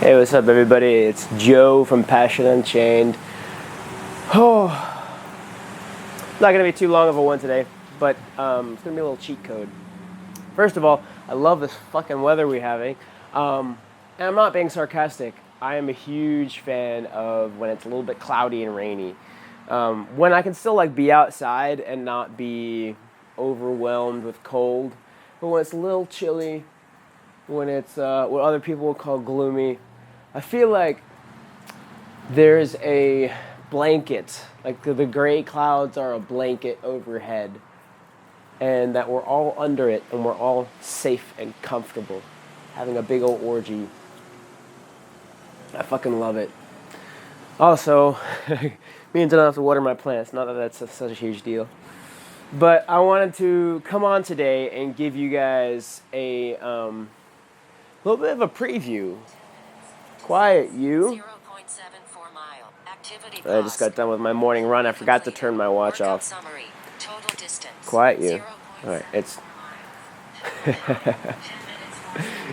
Hey, what's up, everybody? It's Joe from Passion Unchained. Oh, not gonna be too long of a one today, but it's gonna be a little cheat code. First of all, I love this fucking weather we're having, and I'm not being sarcastic. I am a huge fan of when it's a little bit cloudy and rainy. When I can still be outside and not be overwhelmed with cold, but when it's a little chilly, when it's what other people will call gloomy, I feel like there's a blanket, like the gray clouds are a blanket overhead, and that we're all under it and we're all safe and comfortable, having a big old orgy. I fucking love it. Also, means I don't have to water my plants, not that that's such a huge deal. But I wanted to come on today and give you guys a little bit of a preview. Quiet, you. 0.74 mile. Activity I just got done with my morning run. I forgot to turn my watch off. Summary. Total distance. Quiet, you. All right,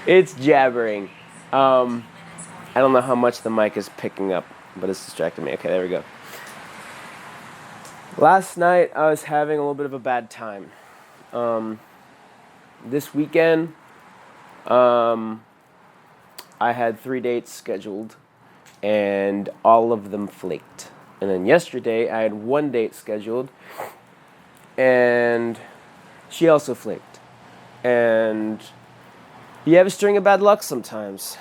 it's jabbering. I don't know how much the mic is picking up, but it's distracting me. Okay, there we go. Last night I was having a little bit of a bad time. This weekend, I had 3 dates scheduled, and all of them flaked. And then yesterday, I had 1 date scheduled, and she also flaked. And you have a string of bad luck sometimes.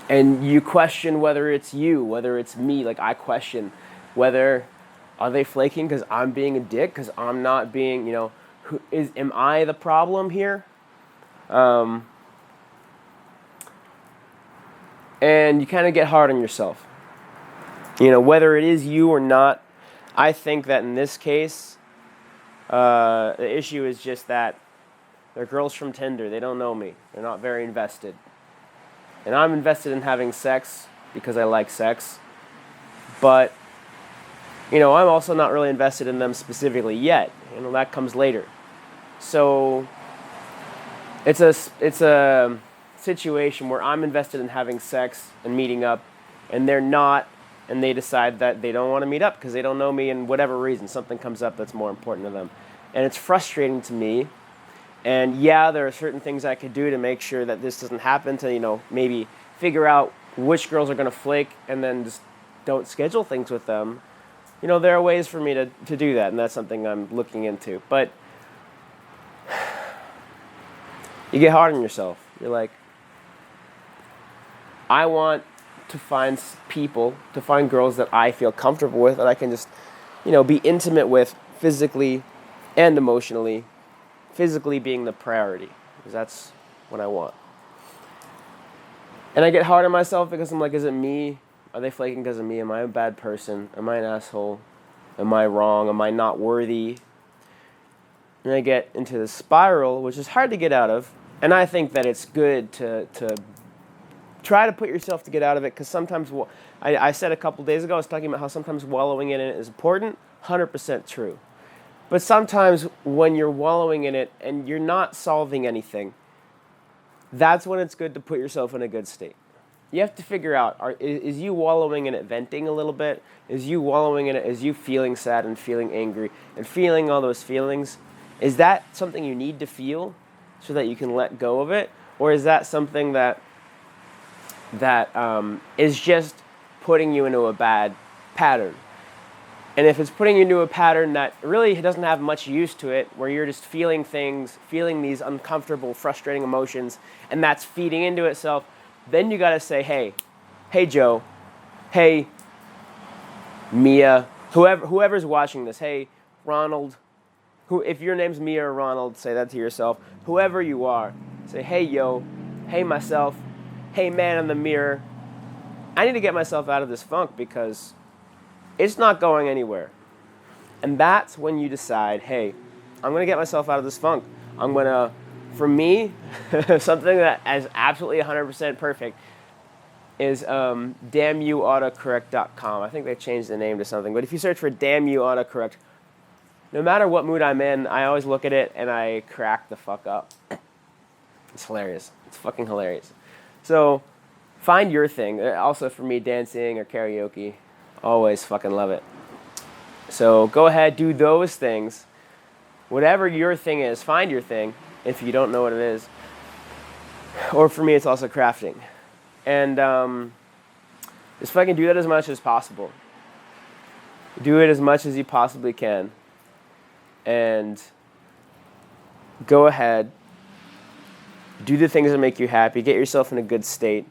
And you question whether it's you, whether it's me. Like, I question whether, are they flaking because I'm being a dick, because I'm not being, am I the problem here? And you kind of get hard on yourself. Whether it is you or not, I think that in this case, the issue is just that they're girls from Tinder. They don't know me. They're not very invested. And I'm invested in having sex because I like sex. But, I'm also not really invested in them specifically yet. That comes later. So, it's a situation where I'm invested in having sex and meeting up, and they're not, and they decide that they don't want to meet up because they don't know me, and whatever reason, something comes up that's more important to them. And it's frustrating to me. And yeah, there are certain things I could do to make sure that this doesn't happen, to, maybe figure out which girls are going to flake and then just don't schedule things with them. There are ways for me to do that, and that's something I'm looking into. But you get hard on yourself. You're like, I want to find girls that I feel comfortable with, that I can just, be intimate with physically and emotionally. Physically being the priority, because that's what I want. And I get hard on myself because I'm like, is it me? Are they flaking because of me? Am I a bad person? Am I an asshole? Am I wrong? Am I not worthy? And I get into this spiral, which is hard to get out of. And I think that it's good to try to put yourself to get out of it, because sometimes, I said a couple days ago, I was talking about how sometimes wallowing in it is important. 100% true. But sometimes when you're wallowing in it and you're not solving anything, that's when it's good to put yourself in a good state. You have to figure out, is you wallowing in it venting a little bit? Is you wallowing in it, is you feeling sad and feeling angry and feeling all those feelings? Is that something you need to feel so that you can let go of it? Or is that something that is just putting you into a bad pattern? And if it's putting you into a pattern that really doesn't have much use to it, where you're just feeling these uncomfortable, frustrating emotions, and that's feeding into itself, then you gotta say, hey Joe, hey Mia, whoever's watching this, hey Ronald, if your name's Mia or Ronald, say that to yourself. Whoever you are, say, hey yo, hey myself, hey man in the mirror, I need to get myself out of this funk because it's not going anywhere. And that's when you decide, hey, I'm going to get myself out of this funk. I'm going to, for me, something that is absolutely 100% perfect is damnyouautocorrect.com. I think they changed the name to something. But if you search for Damn You Autocorrect, no matter what mood I'm in, I always look at it and I crack the fuck up. It's hilarious. It's fucking hilarious. So find your thing. Also for me, dancing or karaoke, always fucking love it. So go ahead, do those things. Whatever your thing is, find your thing if you don't know what it is. Or for me, it's also crafting. And just fucking do that as much as possible. Do it as much as you possibly can. And go ahead. Do the things that make you happy. Get yourself in a good state.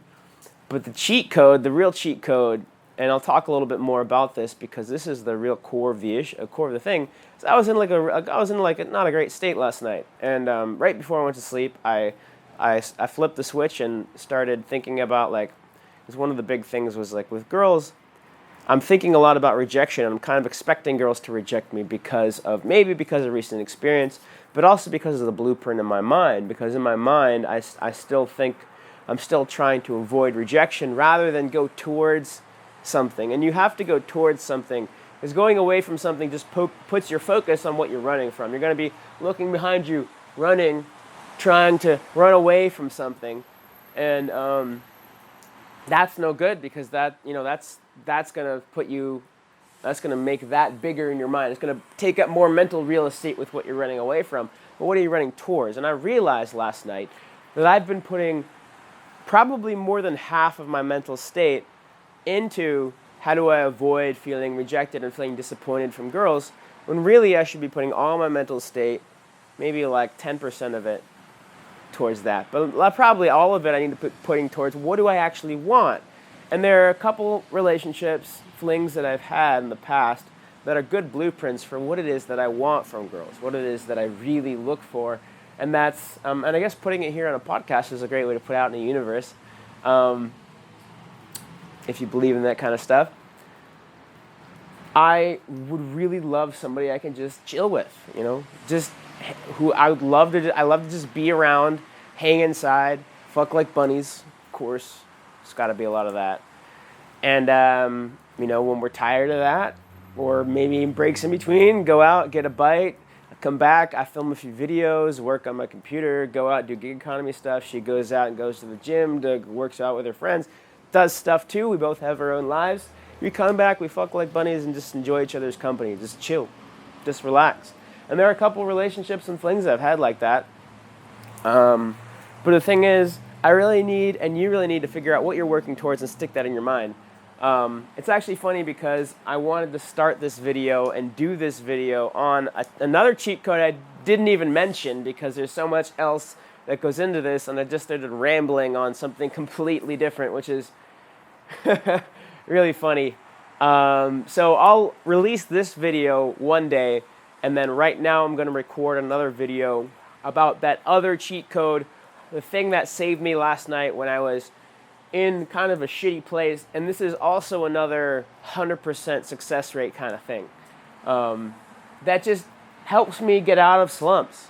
But the cheat code, the real cheat code, and I'll talk a little bit more about this because this is the real core of the issue, core of the thing. So I was in like a not a great state last night, and right before I went to sleep, I flipped the switch and started thinking about like, because one of the big things was like with girls, I'm thinking a lot about rejection. I'm kind of expecting girls to reject me because of recent experience, but also because of the blueprint in my mind. Because in my mind, I still think I'm still trying to avoid rejection rather than go towards something. And you have to go towards something, because going away from something just puts your focus on what you're running from. You're going to be looking behind you, running, trying to run away from something, and that's no good, because that's going to make that bigger in your mind. It's going to take up more mental real estate with what you're running away from. But what are you running towards? And I realized last night that I've been putting probably more than half of my mental state into how do I avoid feeling rejected and feeling disappointed from girls, when really I should be putting all my mental state, maybe like 10% of it, towards that. But probably all of it I need to putting towards what do I actually want. And there are a couple relationships, flings that I've had in the past that are good blueprints for what it is that I want from girls, what it is that I really look for. And that's, and I guess putting it here on a podcast is a great way to put out in the universe. If you believe in that kind of stuff. I would really love somebody I can just chill with, just who I love to just be around, hang inside, fuck like bunnies, of course. There's got to be a lot of that. And, when we're tired of that, or maybe breaks in between, go out, get a bite, come back, I film a few videos, work on my computer, go out, do gig economy stuff. She goes out and goes to the gym, works out with her friends, does stuff too. We both have our own lives. We come back, we fuck like bunnies, and just enjoy each other's company. Just chill. Just relax. And there are a couple relationships and flings I've had like that. But the thing is, I really need, and you really need to figure out what you're working towards and stick that in your mind. It's actually funny because I wanted to start this video and do this video on another cheat code I didn't even mention because there's so much else that goes into this, and I just started rambling on something completely different, which is really funny. So I'll release this video one day, and then right now I'm going to record another video about that other cheat code, the thing that saved me last night when I was in kind of a shitty place. And this is also another 100% success rate kind of thing. That just helps me get out of slumps.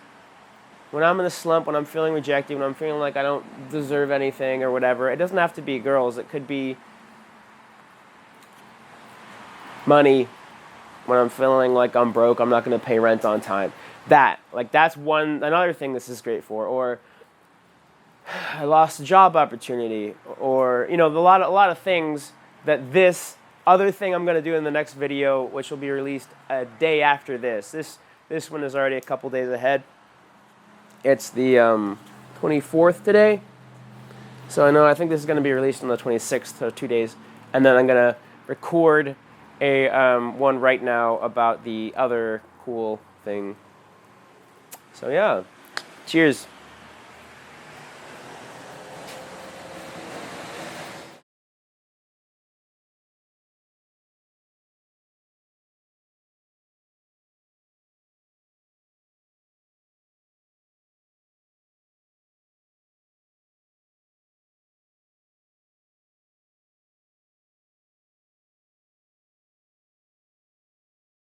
When I'm in a slump, when I'm feeling rejected, when I'm feeling like I don't deserve anything or whatever, it doesn't have to be girls. It could be money. When I'm feeling like I'm broke, I'm not going to pay rent on time. That's another thing this is great for. Or I lost a job opportunity, or a lot of things that this other thing I'm going to do in the next video, which will be released a day after this. This one is already a couple days ahead. It's the 24th today, so I think this is going to be released on the 26th, so 2 days, and then I'm going to record a one right now about the other cool thing. So yeah, cheers.